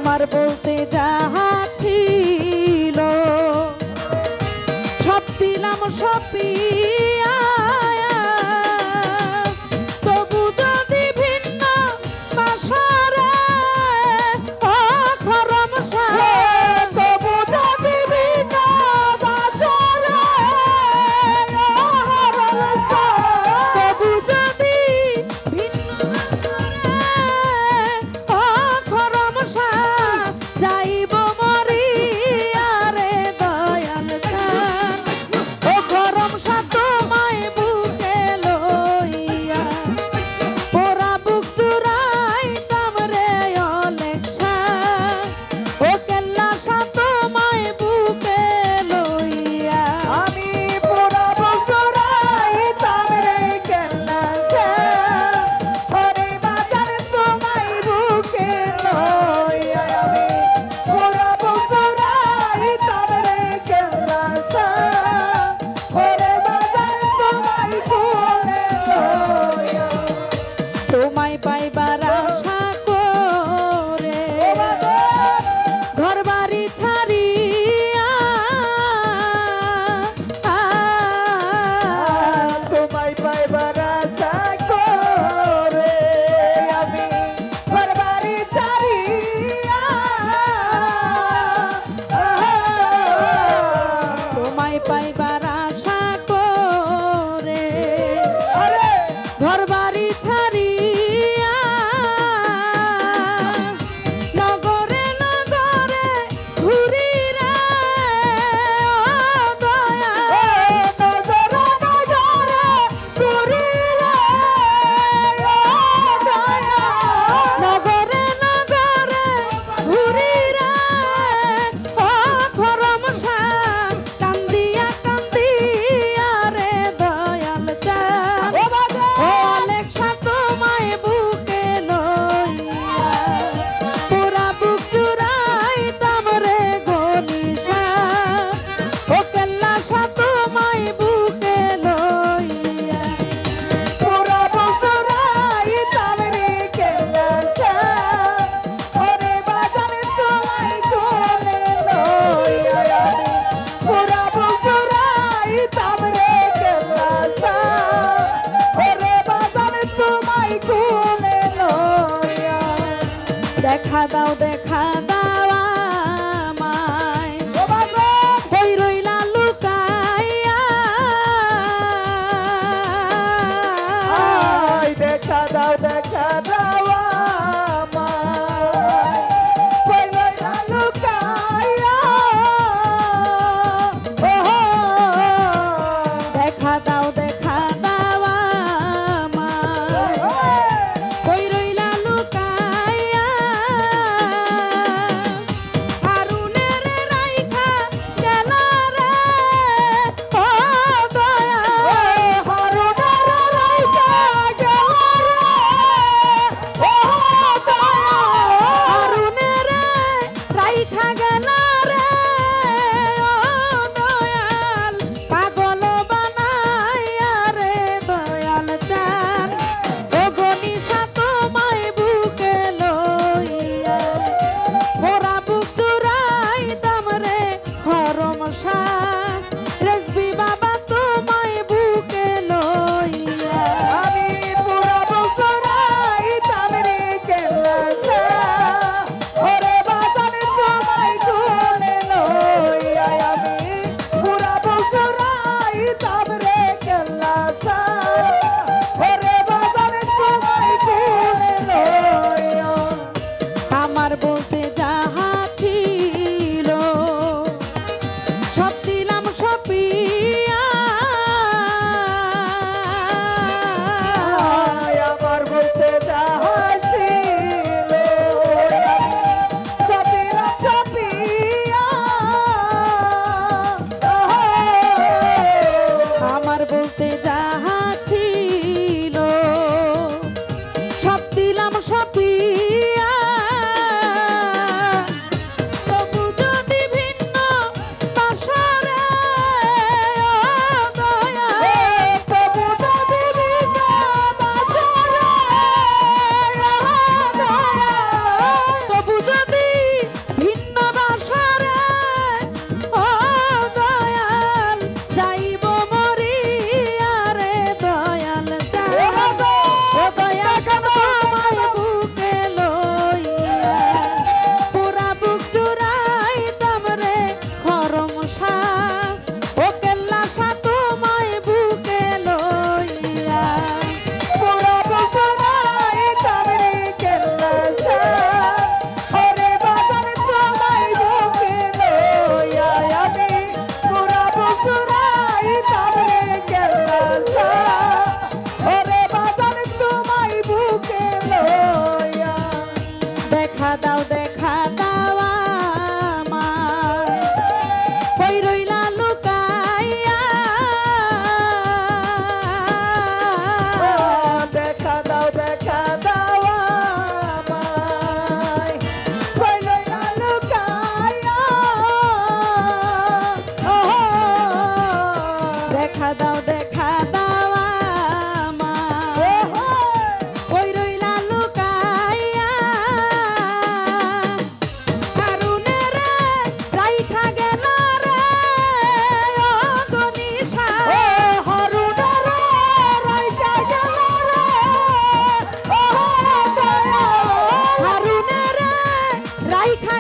তোমার বলতে যাহা ছিল সব দিলাম সপিয়া তবু যদি ভিন্ন বাসারে ও খরম সাহে তবু যদি ভিন্ন বাসারে ও খরম সাহে তবু যদি ভিন্ন বাসারে ও খরম সাহে যাইব মরিয়া রে দয়াল চান ও খরম সাহে তোমায় বুকে লইয়া পোড়া বুক জুড়াইতাম রে অলেকশা ও কেল্লা সাহে তোমায় বুকে লইয়া আমি পোড়া বুক জুড়াইতাম রে কেল্লা সাহে ওরে বাজান তোমায় বুকে লইয়া আমি পোড়া বুক জুড়াইতাম রে কেল্লা সাহে ওরে বাজান তোমায় কোলে লইয়া তোমায় পাইবার আশা করে ঘর বাড়ি ছাড়িয়া তোমায় পাইবার আশা করে আমি ঘর বাড়ি ছাড়িয়া তোমায় পাইবার আশা করে আরে ঘর বাড়ি ছাড়িয়া নগরে নগরে ঘুরি রে ও দয়া নগরে নগরে ঘুরি রে ও দয়া নগরে নগরে ঘুরি রে ও খরম সাহে কান্দিয়া কান্দিয়া রে দয়াল চান ও বাবা ও অলেকশা তোমায় বুকে লইয়া পুরা বুক জুড়াইতাম রে গনিশা ও কেল্লা সাহে তোমায় বুকে লইয়া পুরা বন্ধুরাইতাম রে কেল্লা সাহে ওরে বাজান তোমায় কোলে লইয়া আমি পুরা বন্ধুরাইতাম রে কেল্লা সাহে ওরে বাজান তোমায় কোলে লইয়া দেখা দাও আমায় ও বাজান কই রইলা লুকাইয়া আই দেখা দাও আমায় কই লইলা লুকাইয়া দেখা দাও আমায় কই রইলা লুকাইয়া দেখা দাও আমায় কই রইলা লুকাইয়া দেখা দাও আমায় কই লইলা লুকাইয়া দেখা দাও আমায় কই রইলা লুকাইয়া কারুনে রে রাইখা গেল রে ও গনিশা হরুনা রে রাইখা গেল রে ও দয়া কারুনে রে রাইখা